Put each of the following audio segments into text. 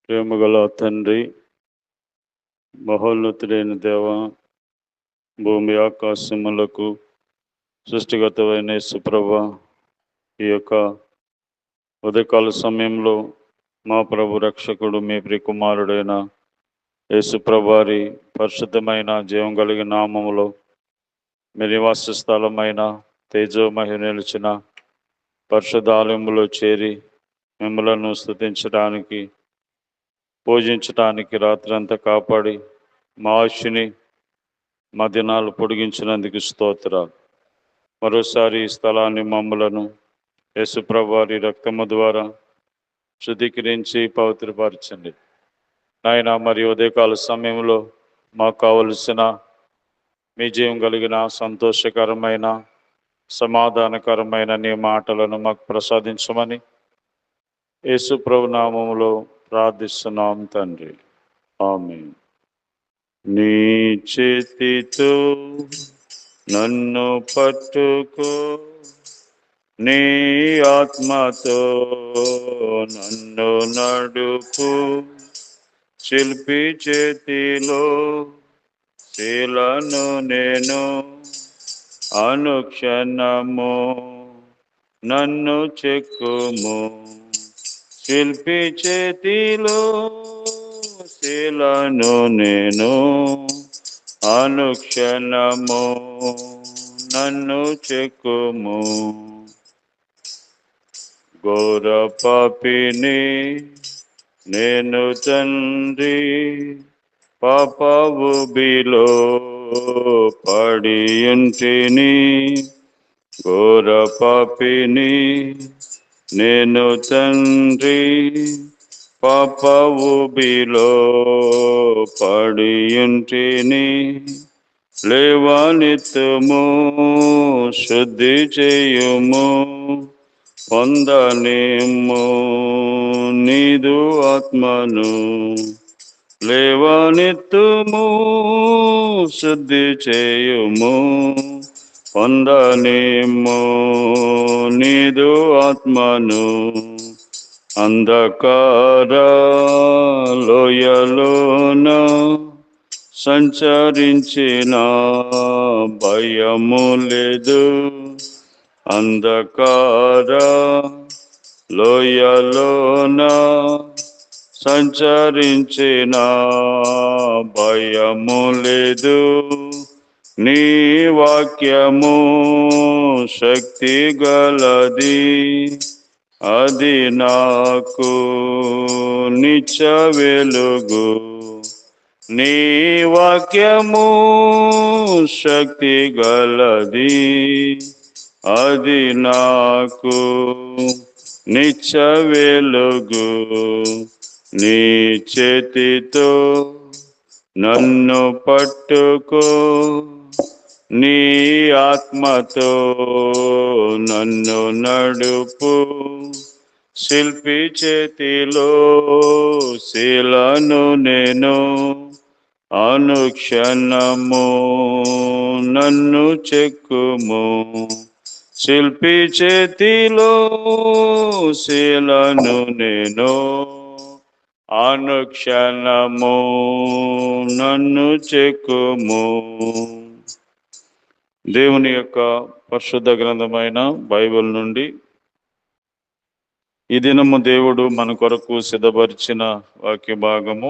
ప్రేమగల తండ్రి, మహోన్నతుడైన దేవ, భూమి ఆకాశములకు సృష్టిగతమైన యేసుప్రభ, ఈ యొక్క ఉదయకాల సమయంలో మా ప్రభు రక్షకుడు మీ ప్రియకుమారుడైన యేసుప్రభారి పరిశుద్ధమైన జీవం కలిగిన నామములో మీ నివాస స్థలమైన తేజోమహి నిలిచిన పరిశుద్ధాలయములో చేరి మిమ్మలను స్తుతించడానికి, పూజించటానికి రాత్రంతా కాపాడి మా ఆశని మా దినాలు పొడిగించినందుకు స్తోత్రాలు. మరోసారి ఈ స్థలాన్ని మమ్మలను యేసుప్రభువారి రక్తము ద్వారా శుద్ధీకరించి పవిత్రపరచండి నాయన. మరి ఉదయకాల సమయంలో మాకు కావలసిన మీ జీవం కలిగిన సంతోషకరమైన సమాధానకరమైన నీ మాటలను మాకు ప్రసాదించమని యేసుప్రభు నామములో ప్రార్థిస్తున్నాం తండ్రి, ఆమేన్. నీ చేతితో నన్ను పట్టుకో, నీ ఆత్మతో నన్ను నడుపు, శిల్పి చేతిలో శీలను నేను, అనుక్షణము నన్ను చెక్కుము, శిల్పి చేతిలో శీలను నేను, అనుక్షణము నన్ను చెక్కుము. ఘోర పాపిని నేను తండ్రి, పాప ఊబిలో పడియుంటిని. ఘోర పాపిని నేను తండ్రి, పాప ఊబిలో పడియుంటిని. లేవనెత్తుము, శుద్ధి చేయుము, పొందనిమ్ము నీదు ఆత్మను. లేవనెత్తుము, శుద్ధి చేయుము, పొందనిమ్ము నీదు ఆత్మను. అంధకార లోయలోన సంచరించిన భయము లేదు, అంధకార లోయలోన సంచరించిన భయము లేదు. నీ వాక్యము శక్తి గలది, అది నాకు నిత్య వెలుగు. నీ వాక్యము శక్తి గలది, అది నాకు నిత్య వెలుగు. నీ చేతితో నన్ను పట్టుకో, నీ ఆత్మతో నన్ను నడుపు, శిల్పి చేతిలో శీలను నేను, అనుక్షణము నన్ను చెక్కుము, శిల్పి చేతిలో శీలను నేను, అనుక్షణము నన్ను చెక్కుము. దేవుని యొక్క పరిశుద్ధ గ్రంథమైన బైబిల్ నుండి ఈ దినము దేవుడు మన కొరకు సిద్ధపరిచిన వాక్య భాగము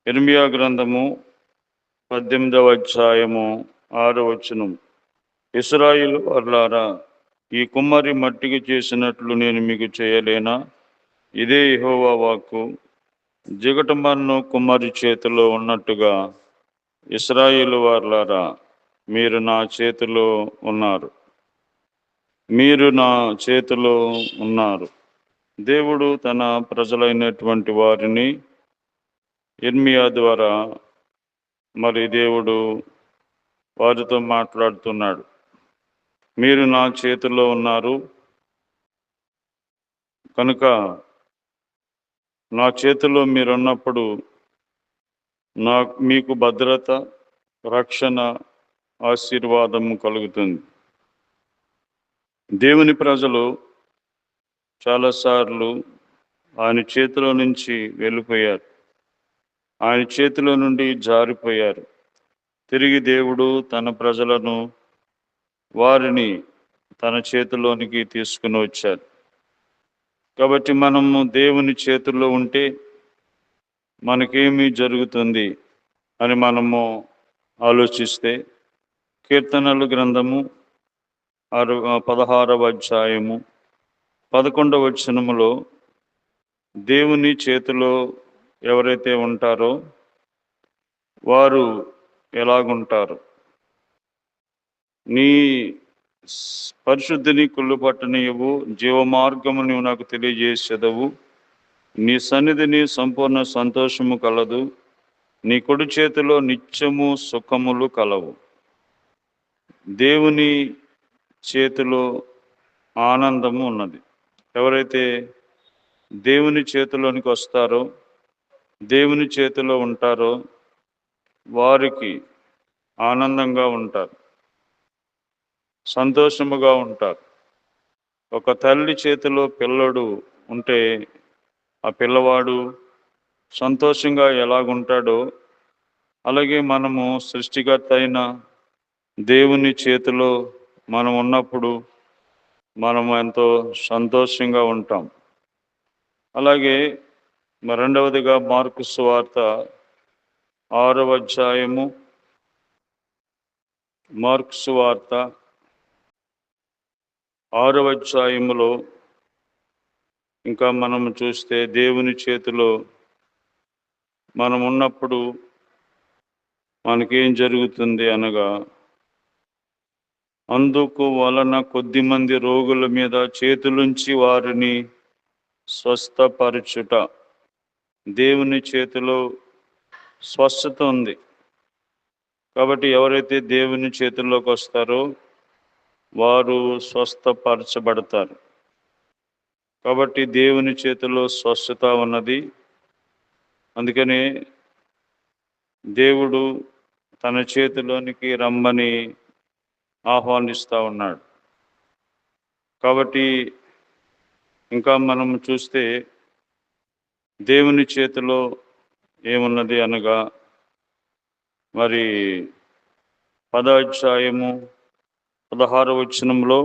ఇర్మియా గ్రంథము 18వ అధ్యాయము 6వ వచనం. ఇశ్రాయేలు వారలారా, ఈ కుమ్మరి మట్టికి చేసినట్లు నేను మీకు చేయలేనా? ఇదే యెహోవా వాక్కు. జిగటమన్ను కుమ్మరి చేతిలో ఉన్నట్టుగా ఇశ్రాయేలు వారలారా, మీరు నా చేతిలో ఉన్నారు, మీరు నా చేతిలో ఉన్నారు. దేవుడు తన ప్రజలైనటువంటి వారిని ఇర్మియా ద్వారా మరి దేవుడు వారితో మాట్లాడుతున్నాడు. మీరు నా చేతిలో ఉన్నారు కనుక నా చేతిలో మీరున్నప్పుడు మీకు భద్రత, రక్షణ, ఆశీర్వాదము కలుగుతుంది. దేవుని ప్రజలు చాలాసార్లు ఆయన చేతిలో నుంచి వెళ్ళిపోయారు. ఆయన చేతిలో నుండి జారిపోయారు. తిరిగి దేవుడు తన ప్రజలను, వారిని తన చేతిలోనికి తీసుకుని వచ్చారు. కాబట్టి మనము దేవుని చేతుల్లో ఉంటే మనకేమి జరుగుతుంది అని మనము ఆలోచిస్తే, కీర్తనల గ్రంథము 16వ అధ్యాయము 11వ వచనములో దేవుని చేతిలో ఎవరైతే ఉంటారో వారు ఎలాగుంటారు? నీ పరిశుద్ధిని కుళ్ళుపట్టనీయవు, జీవమార్గము నీవు నాకు తెలియజేసేదవు. నీ సన్నిధిని సంపూర్ణ సంతోషము కలదు. నీ కుడి చేతిలో నిత్యము సుఖములు కలవు. దేవుని చేతిలో ఆనందము ఉన్నది. ఎవరైతే దేవుని చేతిలోనికి వస్తారో, దేవుని చేతిలో ఉంటారో వారికి ఆనందంగా ఉంటారు, సంతోషముగా ఉంటారు. ఒక తల్లి చేతిలో పిల్లడు ఉంటే ఆ పిల్లవాడు సంతోషంగా ఎలాగుంటాడో, అలాగే మనము సృష్టికర్త అయిన దేవుని చేతిలో మనం ఉన్నప్పుడు మనము ఎంతో సంతోషంగా ఉంటాం. అలాగే రెండవదిగా మార్కు సువార్త 6వ అధ్యాయము, మార్కు సువార్త 6వ అధ్యాయములో ఇంకా మనం చూస్తే దేవుని చేతిలో మనం ఉన్నప్పుడు మనకేం జరుగుతుంది అనగా, అందుకు వలన కొద్దిమంది రోగుల మీద చేతులుంచి వారిని స్వస్థపరచుట. దేవుని చేతిలో స్వస్థత ఉంది. కాబట్టి ఎవరైతే దేవుని చేతుల్లోకి వస్తారో వారు స్వస్థపరచబడతారు. కాబట్టి దేవుని చేతిలో స్వస్థత ఉన్నది. అందుకని దేవుడు తన చేతిలోనికి రమ్మని ఆహ్వానిస్తూ ఉన్నాడు. కాబట్టి ఇంకా మనం చూస్తే దేవుని చేతిలో ఏమున్నది అనగా, మరి 10వ అధ్యాయము 16వ వచనంలో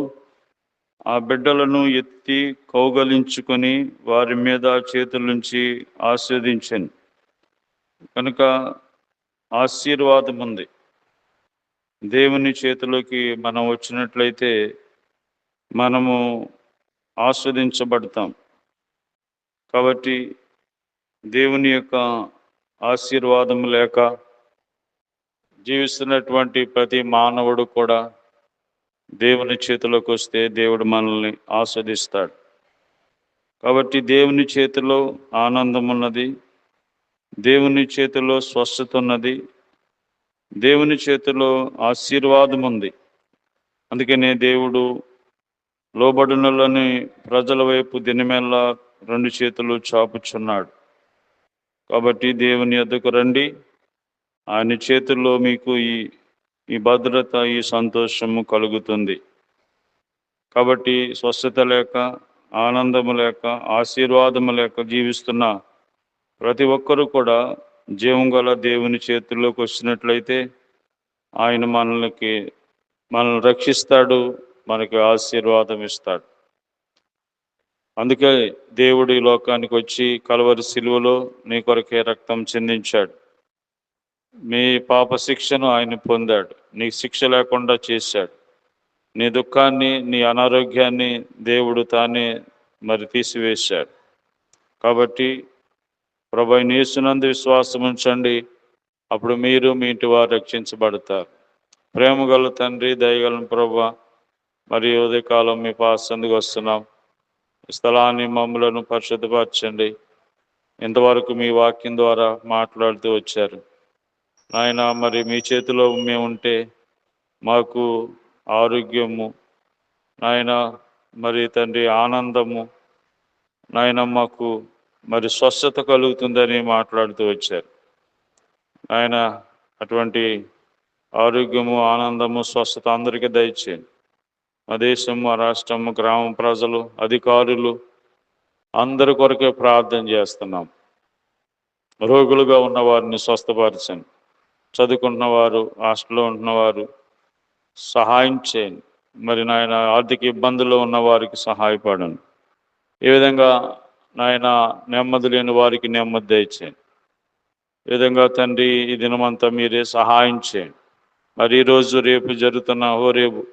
ఆ బిడ్డలను ఎత్తి కౌగలించుకొని వారి మీద చేతులుంచి ఆశీర్వదించాను. కనుక ఆశీర్వాదం ఉంది. దేవుని చేతిలోకి మనం వచ్చినట్లయితే మనము ఆస్వాదించబడతాం. కాబట్టి దేవుని యొక్క ఆశీర్వాదం లేక జీవిస్తున్నటువంటి ప్రతి మానవుడు కూడా దేవుని చేతిలోకి వస్తే దేవుడు మనల్ని ఆస్వాదిస్తాడు. కాబట్టి దేవుని చేతిలో ఆనందం ఉన్నది, దేవుని చేతిలో స్వస్థత ఉన్నది, దేవుని చేతిలో ఆశీర్వాదం ఉంది. అందుకనే దేవుడు లోబడినలోని ప్రజల వైపు దినమెల్లా 2 చేతులు చాపుచున్నాడు. కాబట్టి దేవుని యొద్దకు రండి. ఆయన చేతుల్లో మీకు ఈ భద్రత, ఈ సంతోషము కలుగుతుంది. కాబట్టి స్వస్థత లేక, ఆనందము లేక, ఆశీర్వాదము లేక జీవిస్తున్న ప్రతి ఒక్కరూ కూడా జీవం గల దేవుని చేతుల్లోకి వచ్చినట్లయితే ఆయన మనల్ని రక్షిస్తాడు, మనకి ఆశీర్వాదం ఇస్తాడు. అందుకే దేవుడు ఈ లోకానికి వచ్చి కల్వరి సిలువలో నీ కొరకే రక్తం చిందించాడు. మీ పాప శిక్షను ఆయన పొందాడు, నీకు శిక్ష లేకుండా చేశాడు. నీ దుఃఖాన్ని, నీ అనారోగ్యాన్ని దేవుడు తానే తీసివేశాడు. కాబట్టి ప్రభువైన యేసునందు విశ్వాసం ఉంచండి, అప్పుడు మీరు మీ ఇంటి వారు రక్షించబడతారు. ప్రేమగల తండ్రి, దయగల ప్రభువా, మరి ఉదయకాలం మీ పాసందుకు వస్తున్నాం. స్థలాన్ని మమ్మలను పరిశుద్ధపరచండి. ఇంతవరకు మీ వాక్యం ద్వారా మాట్లాడుతూ వచ్చారు నాయన. మరి మీ చేతిలో మేము ఉంటే మాకు ఆరోగ్యము నాయన, మరి తండ్రి ఆనందము నాయన, మాకు స్వస్థత కలుగుతుందని మాట్లాడుతూ వచ్చారు ఆయన. అటువంటి ఆరోగ్యము, ఆనందము, స్వస్థత అందరికీ దయచేయండి. మా దేశం, మా రాష్ట్రము, గ్రామం ప్రజలు, అధికారులు అందరి కొరకే ప్రార్థన చేస్తున్నాం. రోగులుగా ఉన్న వారిని స్వస్థపరచండి. చదువుకుంటున్న వారు, హాస్టల్లో ఉంటున్నవారు సహాయం చేయండి. మరి నాయన ఆర్థిక ఇబ్బందుల్లో ఉన్న వారికి సహాయపడండి. ఈ విధంగా నాయన నెమ్మది లేని వారికి నెమ్మది దయచేయండి. ఈ విధంగా తండ్రి ఈ దినమంతా మీరే సహాయం చేయండి. మరి ఈరోజు రేపు జరుగుతున్న రేపు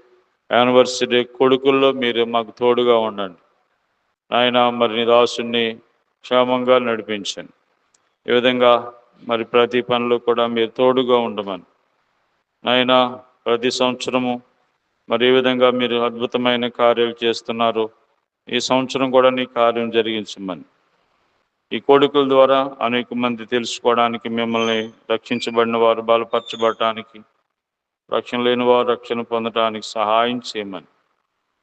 యానివర్సరీ కొడుకుల్లో మీరే మాకు తోడుగా ఉండండి. నాయన మరి నీ దాసుని క్షేమంగా నడిపించండి. ఈ విధంగా మరి ప్రతి పనిలో కూడా మీరు తోడుగా ఉండమని నాయన ప్రతి సంవత్సరము మరి ఏ విధంగా మీరు అద్భుతమైన కార్యాలు చేస్తున్నారు, ఈ సంవత్సరం కూడా నీ కార్యం జరిగించమని ఈ కొడుకుల ద్వారా అనేక మంది తెలుసుకోవడానికి, మిమ్మల్ని రక్షించబడిన వారు బలపరచబడటానికి, రక్షణ లేని వారు రక్షణ పొందడానికి సహాయం చేయమని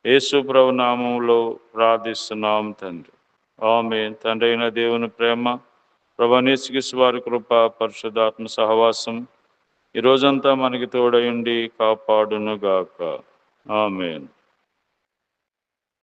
యేసు ప్రభు నామములో ప్రార్థిస్తున్నాం తండ్రి. ఆమేన్. తండ్రి అయిన దేవుని ప్రేమ, ప్రభువైన యేసుక్రీస్తు వారి కృప, పరిశుద్ధాత్మ సహవాసం ఈ రోజంతా మనకి తోడయుండి కాపాడును గాక. ఆమేన్.